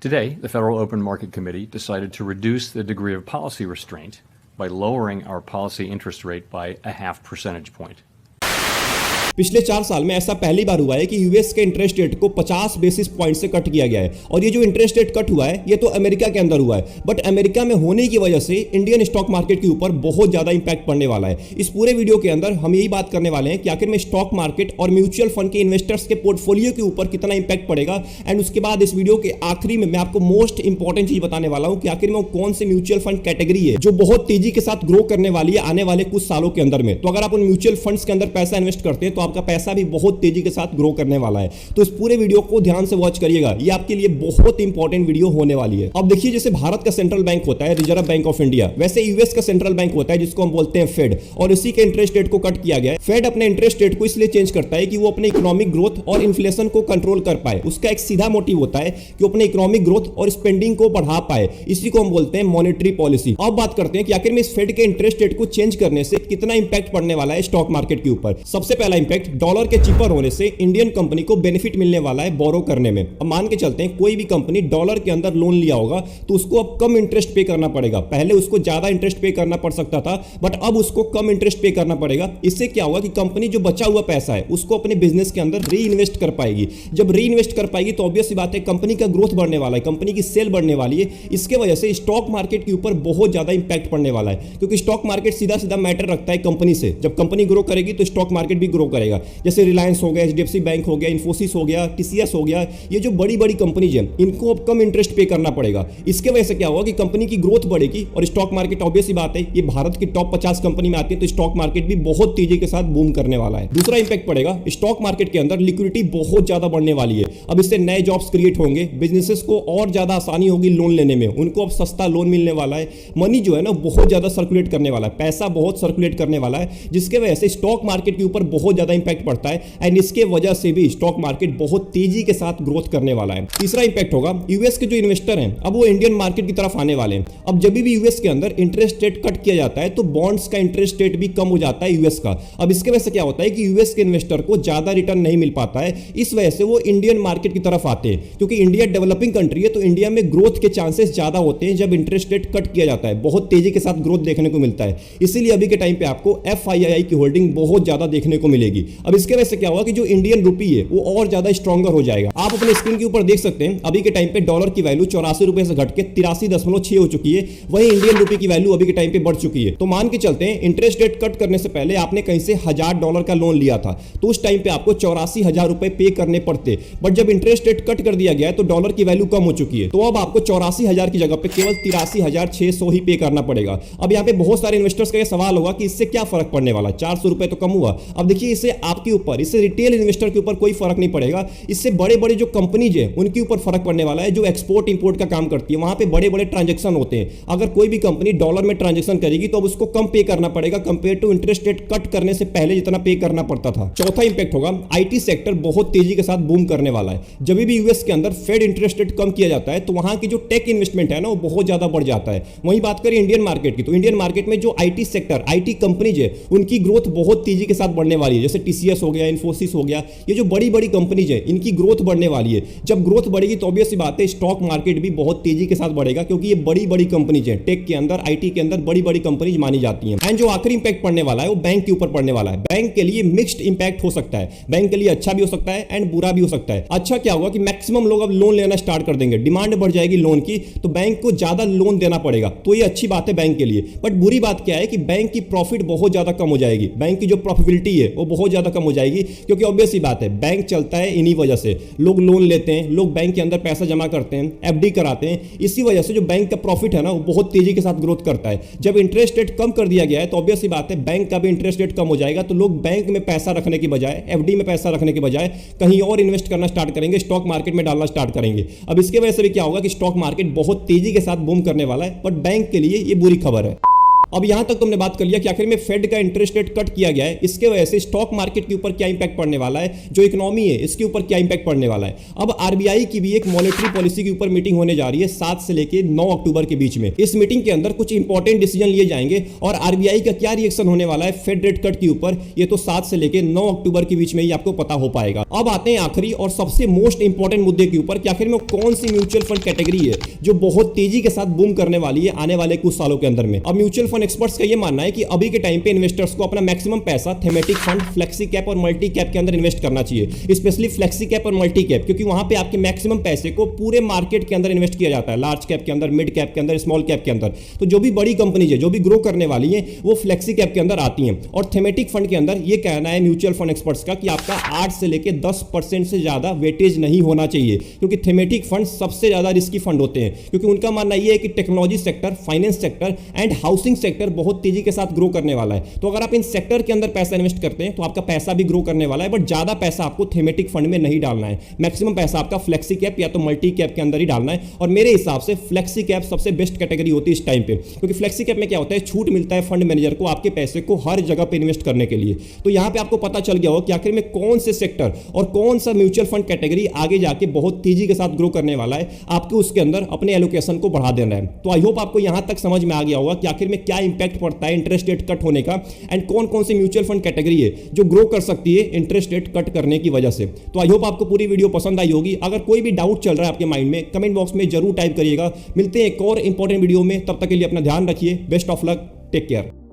Today, the Federal Open Market Committee decided to reduce the degree of policy restraint by lowering our policy interest rate by a half percentage point. पिछले 4 साल में ऐसा पहली बार हुआ है कि US के इंटरेस्ट रेट को 50 बेसिस पॉइंट से कट किया गया है। और ये जो इंटरेस्ट रेट कट हुआ है ये तो अमेरिका के अंदर हुआ है, बट अमेरिका में होने की वजह से इंडियन स्टॉक मार्केट के ऊपर बहुत ज्यादा इंपैक्ट पड़ने वाला है। इस पूरे वीडियो के अंदर हम यही बात करने वाले हैं कि आखिर में स्टॉक मार्केट और म्यूचुअल फंड के इन्वेस्टर्स के पोर्टफोलियो के ऊपर कितना इंपैक्ट पड़ेगा। एंड उसके बाद इस वीडियो के आखिरी में मैं आपको मोस्ट इंपॉर्टेंट चीज बताने वाला हूं कि आखिर में कौन से म्यूचुअल फंड कैटेगरी है जो बहुत तेजी के साथ ग्रो करने वाली है आने वाले कुछ सालों के अंदर में। तो अगर आप उन म्यूचुअल फंड्स के अंदर पैसा इन्वेस्ट करते हैं तो आपका पैसा भी बहुत तेजी के साथ ग्रो करने वाला है। तो इस पूरे वीडियो को ध्यान से वॉच करिएगा, ये आपके लिए बहुत इंपॉर्टेंट वीडियो होने वाली है। अब देखिए, जैसे भारत का सेंट्रल बैंक होता है रिजर्व बैंक ऑफ इंडिया, वैसे यूएस का सेंट्रल बैंक होता है जिसको हम बोलते हैं फेड, और इसी के इंटरेस्ट रेट को कट किया गया है। फेड अपने इंटरेस्ट रेट को इसलिए चेंज करता है कि वो अपने इकोनॉमिक ग्रोथ और इन्फ्लेशन को कंट्रोल कर पाए। उसका एक सीधा मोटिव होता है कि वो अपने इकोनॉमिक ग्रोथ और स्पेंडिंग को बढ़ा पाए, इसी को हम बोलते हैं मॉनेटरी पॉलिसी। अब बात करते हैं कि आखिर में इस फेड के इंटरेस्ट रेट को चेंज करने से कितना इंपैक्ट पड़ने वाला है स्टॉक मार्केट के ऊपर। सबसे पहला इंपैक्ट, डॉलर के चीपर होने से इंडियन कंपनी को बेनिफिट मिलने वाला है बोरो करने में। अब मान के चलते हैं कोई भी कंपनी डॉलर के अंदर लोन लिया होगा तो उसको अब कम इंटरेस्ट पे करना पड़ेगा। पहले उसको ज्यादा इंटरेस्ट पे करना पड़ सकता था, बट अब उसको कम इंटरेस्ट पे करना पड़ेगा। इससे क्या होगा कि कंपनी जो बचा हुआ पैसा है उसको अपने बिजनेस के अंदर री इन्वेस्ट कर पाएगी। जब री इन्वेस्ट कर पाएगी तो ऑब्वियस सी बात है कंपनी का ग्रोथ बढ़ने वाला है, कंपनी की सेल बढ़ने वाली है। इसके वजह से स्टॉक मार्केट के ऊपर बहुत ज्यादा इंपैक्ट पड़ने वाला है, क्योंकि स्टॉक मार्केट सीधा सीधा मैटर रखता है कंपनी से। जब कंपनी ग्रो करेगी तो स्टॉक मार्केट भी ग्रो करेगा। जैसे रिलायंस हो गया, एचडीएफसी बैंक हो गया, इन्फोसिस हो गया, टीसीएस हो गया, ये जो बड़ी बड़ी कंपनीज हैं इनको अब कम इंटरेस्ट पे करना पड़ेगा। इसके वजह से क्या होगा कि कंपनी की ग्रोथ बढ़ेगी और स्टॉक मार्केट ऑब्वियस सी बात है ये भारत की टॉप 50 कंपनी में आती है तो स्टॉक मार्केट भी बहुत तेजी के साथ बूम करने वाला है। दूसरा इंपैक्ट पड़ेगा, स्टॉक मार्केट के अंदर लिक्विडिटी बहुत ज्यादा बढ़ने वाली है। अब इससे नए जॉब्स क्रिएट होंगे, बिजनेसेस को और ज्यादा आसानी होगी लोन लेने में, उनको अब सस्ता लोन मिलने वाला है। मनी जो है ना बहुत ज्यादा सर्कुलेट करने वाला है, पैसा बहुत सर्कुलेट करने वाला है, जिसके वजह से स्टॉक मार्केट के ऊपर बहुत ज्यादा इंपैक्ट पड़ता है। एंड इसके वजह से भी स्टॉक मार्केट बहुत तेजी के साथ ग्रोथ करने वाला है। तीसरा इंपैक्ट होगा, यूएस के जो इन्वेस्टर हैं अब वो इंडियन मार्केट की तरफ आने वाले हैं। अब जब भी यूएस के अंदर इंटरेस्ट रेट कट किया जाता है तो बॉन्ड्स का इंटरेस्ट रेट भी कम हो जाता है यूएस का। अब इसके वजह से क्या होता है कि यूएस के इन्वेस्टर को ज्यादा रिटर्न नहीं मिल पाता है, इस वजह से वो इंडियन मार्केट की तरफ आते हैं। क्योंकि इंडिया डेवलपिंग कंट्री है तो इंडिया में ग्रोथ के चांसेस ज्यादा होते हैं जब इंटरेस्ट रेट कट किया जाता है, बहुत तेजी के साथ ग्रोथ देखने को मिलता है। इसीलिए अभी के टाइम पे आपको एफआईआई की होल्डिंग बहुत ज्यादा देखने को मिलेगी। अब इसके वजह से क्या होगा कि जो इंडियन रुपी है वो और ज्यादा स्ट्रॉन्गर हो जाएगा। आप अपने स्क्रीन के ऊपर देख सकते हैं अभी के टाइम पे डॉलर की वैल्यू 84 रुपए से घट के 83.6 हो चुकी है, वहीं इंडियन रुपए की वैल्यू अभी के टाइम पे बढ़ चुकी है। तो मान के चलते हैं इंटरेस्ट रेट कट करने से पहले आपने कहीं से $1000 का लोन लिया था तो उस टाइम पे आपको 84,000 रुपए पे करने पड़ते, बट जब इंटरेस्ट रेट कट कर दिया गया है तो डॉलर की वैल्यू कम हो चुकी है, तो अब आपको 84,000 की जगह पे केवल 83,600 ही पे करना पड़ेगा। अब यहाँ पे बहुत सारे इन्वेस्टर्स का सवाल होगा कि इससे क्या फर्क पड़ने वाला, 400 रुपए तो कम हुआ। अब देखिए इससे आपके ऊपर, इससे रिटेल इन्वेस्टर के ऊपर कोई फर्क नहीं पड़ेगा, इससे बड़े बड़े जो कंपनीज है उनके ऊपर फर्क पड़ने वाला है जो एक्सपोर्ट इंपोर्ट का काम करती है। वहां पे बड़े बड़े ट्रांजैक्शन होते हैं, अगर कोई भी कंपनी डॉलर में ट्रांजैक्शन करेगी तो अब उसको कम पे करना पड़ेगा compare to interest rate cut करने से पहले जितना पे करना पड़ता था। चौथा इंपैक्ट होगा, आईटी सेक्टर बहुत तेजी के साथ बूम करने वाला है। जब भी यूएस के अंदर फेड इंटरेस्ट रेट कम किया जाता है तो वहां की जो टेक इन्वेस्टमेंट है ना वो बहुत ज्यादा बढ़ जाता है। वहीं बात करें इंडियन मार्केट की तो इंडियन मार्केट में जो आईटी सेक्टर, आईटी कंपनीज है उनकी ग्रोथ बहुत तेजी के साथ बढ़ने वाली है। जैसे टीसीएस हो गया, इन्फोसिस हो गया, ये जो बड़ी बड़ी कंपनीज है इनकी ग्रोथ बढ़ने वाली है। जब ग्रोथ बढ़ेगी तो ऑब्वियस सी बात है स्टॉक मार्केट भी बहुत तेजी के साथ बढ़ेगा, क्योंकि ये बड़ी बड़ी कंपनीज है, टेक के अंदर, आईटी के अंदर बड़ी बड़ी कंपनीज मानी जाती हैं। एंड जो आखिरी इंपैक्ट पड़ने वाला है वो बैंक के ऊपर पड़ने वाला है। बैंक के लिए मिक्स्ड इंपैक्ट हो सकता है, बैंक के लिए अच्छा भी हो सकता है एंड बुरा भी हो सकता है। अच्छा क्या होगा कि मैक्सिमम लोग अब लोन लेना स्टार्ट कर देंगे, डिमांड बढ़ जाएगी लोन की, तो बैंक को ज्यादा लोन देना पड़ेगा, तो ये अच्छी बात है बैंक के लिए। बट बुरी बात क्या है कि बैंक की प्रॉफिट बहुत ज्यादा कम हो जाएगी, बैंक की जो प्रॉफिटेबिलिटी है वो बहुत ज्यादा कम हो जाएगी, क्योंकि ऑब्वियस सी बात है बैंक चलता है इन्हीं वजह से। लोग लोन लेते हैं, लोग बैंक के अंदर पैसा जमा करते हैं, एफडी कराते हैं, इसी वजह से जो बैंक का प्रॉफिट है ना वो बहुत तेजी के साथ ग्रोथ करता है। जब इंटरेस्ट रेट कम कर दिया गया है तो ऑब्वियस सी बात है बैंक का भी इंटरेस्ट रेट कम हो जाएगा, तो लोग बैंक में पैसा रखने की बजाय, एफडी में पैसा रखने की बजाय कहीं और इन्वेस्ट करना स्टार्ट करेंगे, स्टॉक मार्केट में डालना स्टार्ट करेंगे। अब इसके वजह से भी क्या होगा कि स्टॉक मार्केट बहुत तेजी के साथ बूम करने वाला है, बट बैंक के लिए ये बुरी खबर है। अब यहां तक तुमने बात कर लिया कि आखिर में फेड का इंटरेस्ट रेट कट किया गया है, इसके वजह से स्टॉक मार्केट के ऊपर क्या इंपैक्ट पड़ने वाला है, जो इकोनॉमी है इसके ऊपर क्या इंपैक्ट पड़ने वाला है। अब आरबीआई की भी एक मॉनेटरी पॉलिसी के ऊपर मीटिंग होने जा रही है 7 से लेकर 9 अक्टूबर के बीच में। इस मीटिंग के अंदर कुछ इंपॉर्टेंट डिसीजन लिए जाएंगे और आरबीआई का क्या रिएक्शन होने वाला है फेड रेट कट के ऊपर, ये तो 7 से लेकर 9 अक्टूबर के बीच में ही आपको पता हो पाएगा। अब आते हैं आखिरी और सबसे मोस्ट इंपॉर्टेंट मुद्दे के ऊपर कि आखिर में कौन सी म्यूचुअल फंड कैटेगरी है जो बहुत तेजी के साथ बूम करने वाली है आने वाले कुछ सालों के अंदर में। अब म्यूचुअल फंड एक्सपर्ट्स का यह मानना है कि अभी के टाइम पे इन्वेस्टर्स को अपना मैक्सिमम पैसा थेमेटिक फंड, फ्लेक्सी कैप और मल्टी कैप के अंदर इन्वेस्ट करना चाहिए, स्पेशली फ्लेक्सी कैप और मल्टी कैप, क्योंकि वहां पे आपके मैक्सिमम पैसे को पूरे मार्केट के अंदर इन्वेस्ट किया जाता है, लार्ज कैप के अंदर, मिड कैप के अंदर, स्मॉल कैप के अंदर। तो जो भी बड़ी कंपनीज है जो भी ग्रो करने वाली है वो फ्लेक्सी कैप के अंदर आती हैं। और थेमेटिक फंड के अंदर ये कहना है म्यूचुअल फंड एक्सपर्ट्स का कि आपका 8 से लेकर 10% से ज्यादा वेटेज नहीं होना चाहिए, क्योंकि थेमेटिक फंड सबसे ज्यादा रिस्की फंड होते हैं, क्योंकि उनका मानना यह है कि technology sector, finance sector and housing sector बहुत तेजी के साथ ग्रो करने वाला है। तो अगर आप इन सेक्टर के अंदर पैसा इन्वेस्ट करते हैं तो आपका पैसा भी ग्रो करने वाला है, बट ज्यादा पैसा आपको थेमेटिक फंड में नहीं डालना है। मैक्सिमम पैसा आपका फ्लेक्सी कैप या तो मल्टी कैप के अंदर ही डालना है। और मेरे हिसाब से फ्लेक्सी कैप सबसे बेस्ट कैटेगरी होती है इस टाइम पे, क्योंकि फ्लेक्सी कैप में क्या होता है, छूट मिलता है फंड मैनेजर को आपके पैसे को हर जगह पे इन्वेस्ट करने के लिए। तो यहां पे आपको पता चल गया हो कि आखिर में कौन से सेक्टर और कौन सा म्यूचुअल फंड कैटेगरी आगे जाके बहुत तेजी के साथ ग्रो करने वाला है, आपको उसके अंदर अपने एलोकेशन को बढ़ा देना है। तो आई होप आपको यहां तक समझ में आ गया होगा कि आखिर में क्या इंपैक्ट पड़ता है इंटरेस्ट रेट कट होने का एंड कौन कौन सी म्यूचुअल फंड कैटेगरी है जो ग्रो कर सकती है इंटरेस्ट रेट कट करने की वजह से। तो आई होप आपको पूरी वीडियो पसंद आई होगी। अगर कोई भी डाउट चल रहा है आपके माइंड में, कमेंट बॉक्स में जरूर टाइप करिएगा। मिलते हैं एक और इंपॉर्टेंट वीडियो में, तब तक के लिए अपना ध्यान रखिए। Best of luck, take care.